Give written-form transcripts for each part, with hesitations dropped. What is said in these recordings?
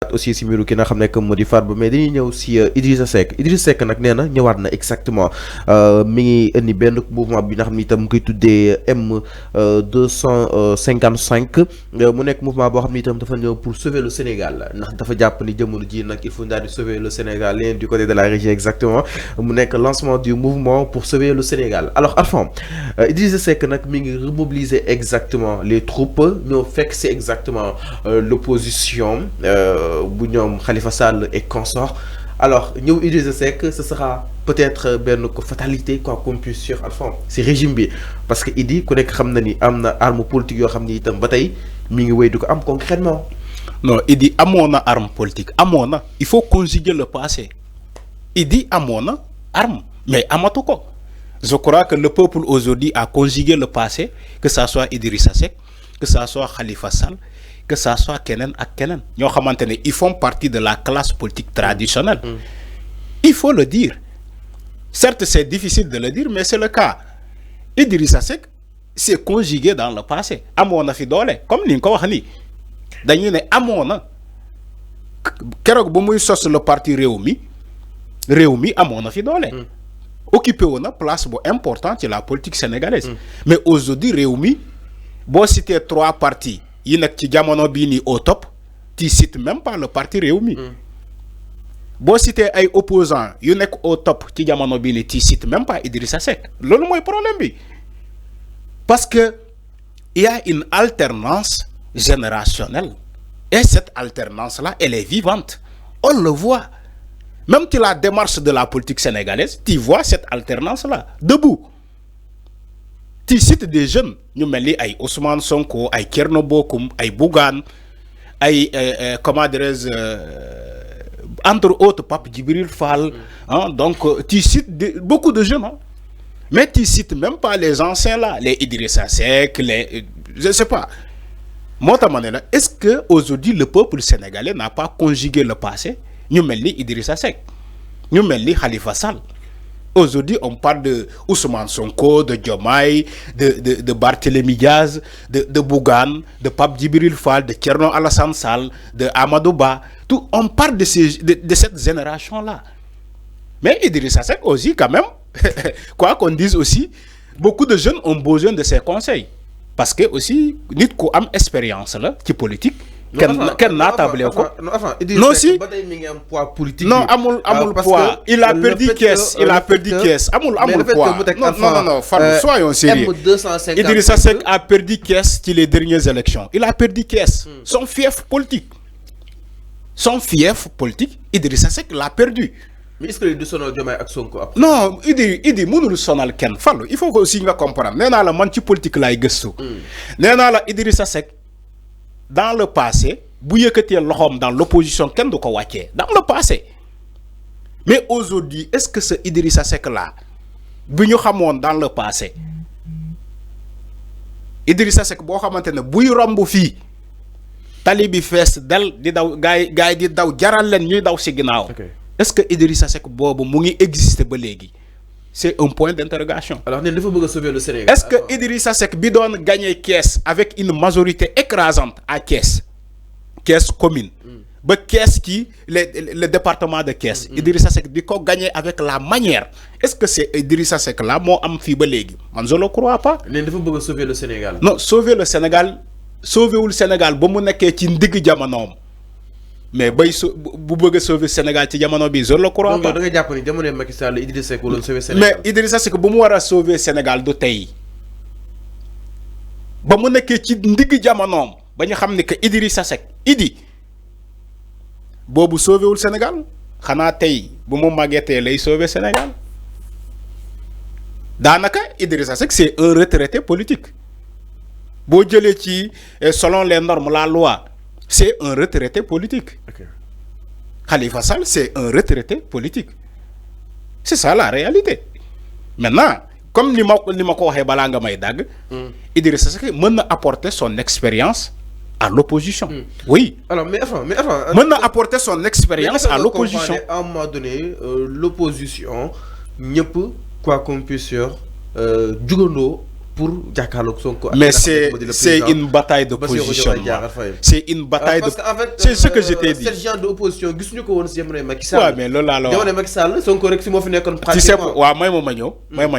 ñëwaat aussi si mbiru ki nga xam ne que moo di Farba mais dañuy ñëw si Idrissa Seck nag nee na ñëwaat na exactement mi ngi indi benn mouvement bi nga xam ne itam mu koy tuddee M255 mu nekk mouvement boo xam ne itam dafa ñëw pour sauver le Sénégal ndax dafa jàpp ni jamono ji nag il faut daal di sauver le Sénégal leen du côté de la région exactement mu nekk lancement du mouvement pour sauver le Sénégal alors Arfan Idrissa Seck nag mi ngi remobiliser exactement les troupes ñoo fekk c'est exactement l'opposition bu ñoom Khalifa Sall et consorts alors ñëw Idrissa Seck ce sera peut-être benn ko fatalité quoi qu'on puisse dire Arfan si régime bi parce que Idi ku nekk xam na ni am na arme politique yoo xam ni itam ba tey mi ngi wéy du ko am concrètement non Idi amoon na arme politique amoon na il faut conjuguer le passé Idi amoon na arme mais amatu ko je crois que le peuple aujourd'hui a conjugué le passé que ça soit Idrissa Seck que ça soit Khalifa Sall que ça soit Kenen ak Kenen ñoo xamante ne ils font partie de la classe politique traditionnelle il faut le dire certes c'est difficile de le dire mais c'est le cas Idrissa Seck s'est conjugué dans le passé amoon na fi doole comme ni nga ko wax nii dañuy ne amoon na keroog ba muy sos le parti Rewmi amoon na fi doole occupé woon na place bu importante ci la politique sénégalaise mais aujourd'hui Rewmi boo cité 3 partis yi nekk ci jamono bii nii au top tu cites même pas le parti Rewmi boo cité ay opposants yu nekk au top ci jamono bii nii tu cites même pas Idrissa Seck loolu mooy problème bi parce que il y a une alternance générationnelle et cette alternance là elle est vivante on le voit même ci la démarche de la politique sénégalaise tu vois cette alternance là debout tu cites des jeunes ñu mel ni ay Ousmane Sonko ay Thierno Bocoum ay Bougane ay comment dirais-je entre autres Pape Djibril Fall donc tu cites beaucoup de jeunes mais tu cites même pas les anciens là les Idrissa Seck les je sais pas moo tax ma ne la est-ce que aujourd'hui le peuple sénégalais n'a pas conjugué le passé ñu mel ni Idrissa Seck ñu mel ni Khalifa Sall aujourd'hui on parle de Ousmane Sonko de Diomaye de Barthélémy Diaz de Bougane de Pape Djibril Fall de Thierno Alassane Sall de Amadou Ba tout on parle de cette génération là mais Idrissa Seck aussi quand même quoi qu'on dise aussi beaucoup de jeunes ont besoin de ses conseils parce que aussi nit ku am expérience la ci politique kenn naatable ko non si non amul poids il a perdu caisse amul poids non soyons sérieux Idrissa Seck a perdu caisse ci les dernières élections il a perdu caisse son fief politique Idrissa Seck l'a perdu mais est-ce que du sonal Diomaye ak Sonko après non Idi mënul sonal kenn Fallou il faut que aussi nga comprendre nee naa la man ci politique laay gëstu nee naa la Idrissa Seck dans le passé bu yëkkatee loxoom dans l'opposition kenn du ko wàccee dans le passé mais aujourd'hui est-ce que ce Idrissa Seck là bi ñu xamoon dans le passé Idrissa Seck boo xamante ne buy romb fii tali bi fees del di daw gaay di daw jaral leen ñuy daw si ginnaaw est-ce que Idrissa Seck boobu mu ngi exister ba léegi c'est un point d'interrogation. Alors il faut sauver le Sénégal. Est-ce que Idrissa Seck bi doon gagner Thiès avec une majorité écrasante à Thiès commune ba Thiès ki le département de Thiès Idrissa Seck di ko gagner avec la manière est-ce que c'est Idrissa Seck là moo am fii ba léegi man je le crois pas. nee dafa bëgg sauver le Sénégal. non sauver le Sénégal wul Sénégal ba mu nekkee ci ndigg jamonoom mais bay bu bëgg a sauver Sénégal ci jamono bi je le crois pas. da nga jàpp ni jamono Macky Sall Idrissa Seck wala sauver Sénégal. mais Idrissa Seck bu mu war a sauver Sénégal du tey ba mu nekkee ci ndigg jamonoom ba ñu xam ne que Idrissa Seck boobu sauver wul Sénégal xanaa tey bu mu màggetee lay sauver Sénégal daanaka Idrissa Seck c'est un retraité politique boo jëlee ci selon les normes la loi. C'est un retraité politique. Okay. Khalifa Sall, c'est un retraité politique. C'est ça la réalité. Maintenant, comme ni ma ko waxee balaa nga may dagg. Idrissa Seck mën na apporter son expérience à l'opposition. Oui. Alors, mais enfin. Mën na apporter son expérience à l'opposition. À un moment donné, l'opposition, ñëpp, quoi qu'on puisse dire, jugandoo pour jàkkaarloog Sonko. Mais c'est une bataille de positionnement. C'est une bataille de. C'est ce que je t'ai dit. C'est genre d'opposition gisuñu ko woon si jamono Macky Sall. Ouais, mais loolu laa la wax jamono Macky Sall Sonko rek si moo fi nekkoon pratiquement. tu sais waaw may ma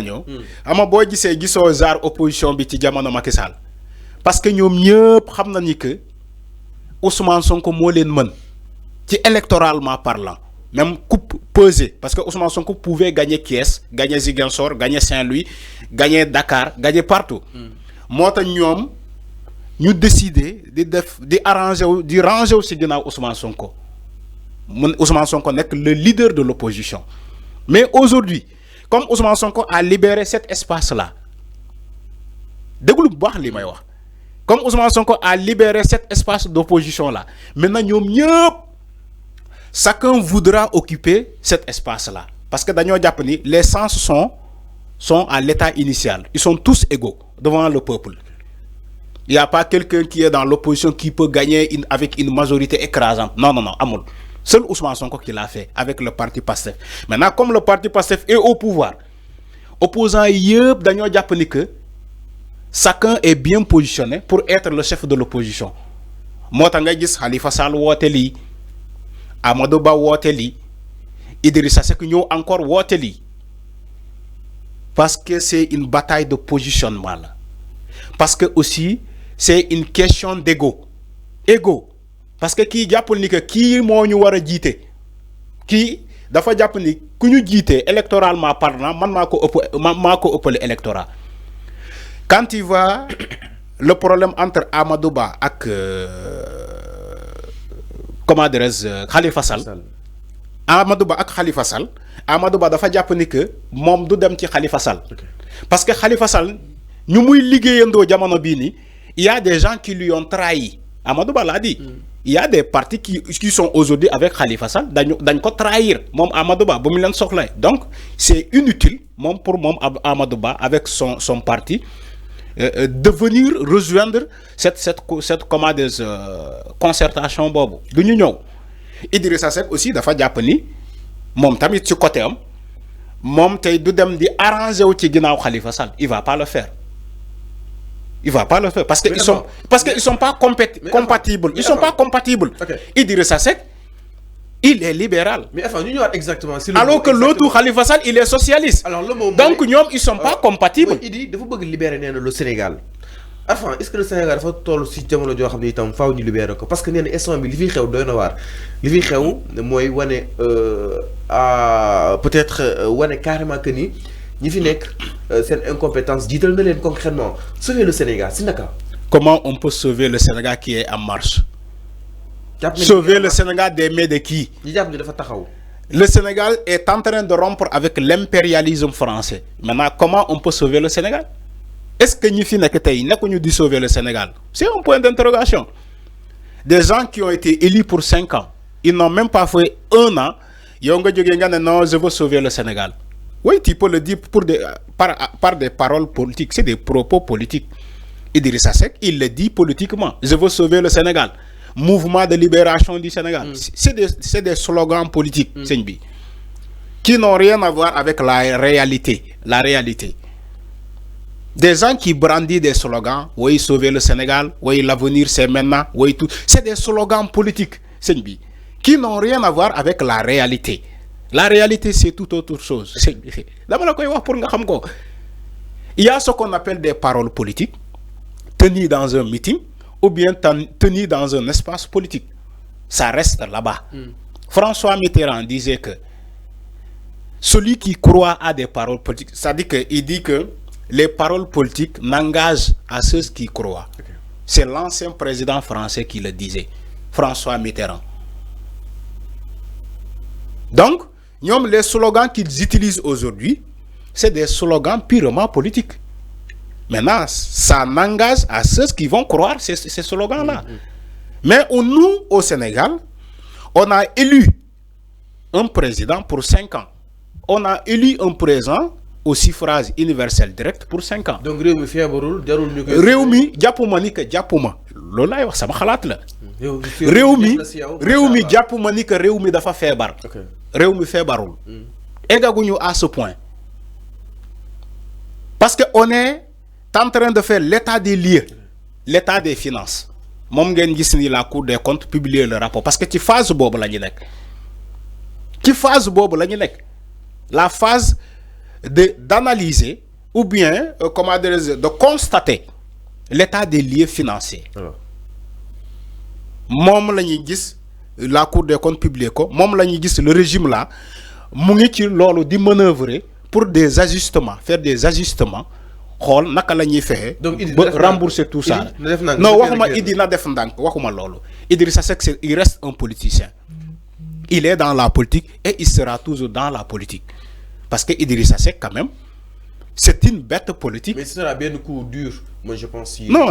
ñëw. ama boo gisoo genre opposition bi ci jamono Macky Sall parce que ñoom ñëpp xam na ni que Ousmane Sonko moo leen mën ci électoralement parlant. Même coupe pesée, parce que Ousmane Sonko pouvait gagner Thiès, gagner Ziguinchor, gagner Saint-Louis, gagner Dakar, gagner partout. Moi, nous décidé de ranger aussi Ousmane Sonko. Ousmane Sonko n'est que le leader de l'opposition. Mais aujourd'hui, comme Ousmane Sonko a libéré cet espace-là, comme Ousmane Sonko a libéré cet espace d'opposition-là, maintenant nous chacun voudra occuper cet espace-là. Parce que dans Japoni, les sens sont à l'état initial. Ils sont tous égaux devant le peuple. Il n'y a pas quelqu'un qui est dans l'opposition qui peut gagner avec une majorité écrasante. Non, Amoul. Seul Ousmane Sonko qui l'a fait avec le parti PASTEF. Maintenant, comme le parti PASTEF est au pouvoir, opposants yep dans Japoni que chacun est bien positionné pour être le chef de l'opposition. Moi, je dis Khalifa Sall Woteli, Amadou Ba Woteli, Idrissa Seck ñëw encore Woteli. Parce que c'est une bataille de positionnement là. Parce que aussi c'est une question d'ego. Ego. Parce que qui jàppul ni que qui moo ñu war a jiite kii dafa jàpp ni ku ñu jiite électoralement parlant man maa ko ëppale électorat. Quand tu vois le problème entre Amadou Ba ak comment dirais-je Khalifa Sall. Amadou Ba ak Khalifa Sall. Amadou Ba dafa jàpp ni que moom du dem ci Khalifa Sall. Parce que Khalifa Sall ñu muy liggéeyandoo jamono bii ni il y a des gens qui lui ont trahi. Amadou Ba l'a dit. Il y a des partis qui sont aujourd'hui avec Khalifa Sall dañ ko trahir moom Amadou Ba ba mu leen soxla. Donc c'est inutile moom pour moom Amadou Ba avec son parti de venir rejoindre cette comment des concertation boobu du ñu ñëw. Idrissa Seck aussi dafa jàpp ni moom tamit ci côté am moom tey du dem di arranger wu ci ginnaaw Khalifa Sall il va pas le faire. Il va pas le faire parce que ils sont pas compatibles. Ils sont pas compatibles. Idrissa Seck il est libéral. Mais enfin, nous exactement. Alors que l'autre Khalifa Sall il est socialiste. Alors le moment donc ñoom ils sont pas compatibles. Il dit dafa bëgg libérer le Sénégal. Enfin, est-ce que le Sénégal dafa toll ci jamono joo xam ne itam faaw ñu libérer ko parce que nee na instant bi li fi xew doy na waar li fi xew mooy wane peut-être wane carrément que ni ñi fi nekk seen incompétence jiital na leen concrètement sauver le Sénégal si naka. Comment on peut sauver le Sénégal qui est en marche? Sauver le Sénégal des mains de qui? ñi jàpp ni dafa taxaw. Le Sénégal est en train de rompre avec l'impérialisme français. Maintenant, comment on peut sauver le Sénégal? Est-ce que nous finissons sauver le Sénégal? C'est un point d'interrogation. Des gens qui ont été élus pour 5 ans, ils n'ont même pas fait 1 an. Ils ont dit non, je veux sauver le Sénégal. Oui, tu peux le dire par des paroles politiques, c'est des propos politiques. Idrissa Seck, il le dit politiquement. Je veux sauver le Sénégal. Mouvement de libération du Sénégal. C'est des slogans politiques, qui n'ont rien à voir avec la réalité. La réalité. Des gens qui brandissent des slogans, oui, sauver le Sénégal, oui, l'avenir c'est maintenant, oui, tout. C'est des slogans politiques, qui n'ont rien à voir avec la réalité. La réalité, c'est tout autre chose. Il y a ce qu'on appelle des paroles politiques, tenues dans un meeting, ou bien tenues dans un espace politique. Ça reste là-bas. François Mitterrand disait que celui qui croit à des paroles politiques, c'est-à-dire qu'il dit que les paroles politiques n'engagent à ceux qui croient. C'est l'ancien président français qui le disait, François Mitterrand. Donc, les slogans qu'ils utilisent aujourd'hui, c'est des slogans purement politiques. Maintenant, ça n'engage à ceux qui vont croire ces slogans-là. Mais nous, au Sénégal, on a élu un président pour 5 ans. On a élu un président au suffrage universel direct pour 5 ans. Donc, Réumi fièvreul, jarul ñu koy. Réumi, jàppuma ni que jàppuma. Loolu laay wax sama xalaat la. Réumi jàppuma ni que Réumi dafa feebar. Réumi feebarul. Eggaguñu à ce point. Parce que on est en train de faire l'état des lieux, l'état des finances. Mom ngeen gis ni la Cour des comptes publier le rapport parce que ci phase bobu lañu nek. Ci phase bobu lañu nek. La phase d'analyser ou bien comment dire, de constater l'état des lieux financiers. Mom lañuy gis la Cour des comptes publier ko, mom lañuy gis le régime là mu ngi ci lolu di manœuvrer pour des ajustements, faire des ajustements. Xol naka lañuy fexé rembourser tout ça. Non waxuma Idi na def ndank waxuma lolu. Idrissa Seck il reste un politicien. Il est dans la politique et il sera toujours dans la politique. Parce que Idrissa Seck quand même c'est une bête politique. Mais ce sera bien un coup dur, moi je pense. Non,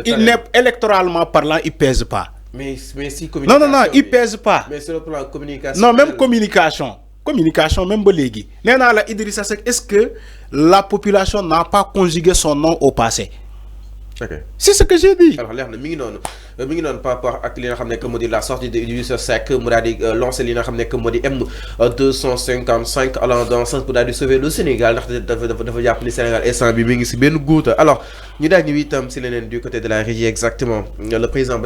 il n'est électoralement parlant, il pèse pas. Mais si communication. Non, il pèse pas. Mais sur le plan communication. Non, même communication, même bolégui. Néna la Idrissa Seck, est-ce que la population n'a pas conjugué son nom au passé? Okay. C'est ce que j'ai dit. Alors, l'air mi ngi non par rapport ak li nga xamné que modi la sortie de Idrissa Seck mu daal di lancer li nga xamné que modi M255 allant dans sens pour daal di sauver le Sénégal ndax dafa japp ni Sénégal instant bi mi ngi ci ben goutte. Alors ñu daal ñu itam ci leneen du côté de la régie exactement le président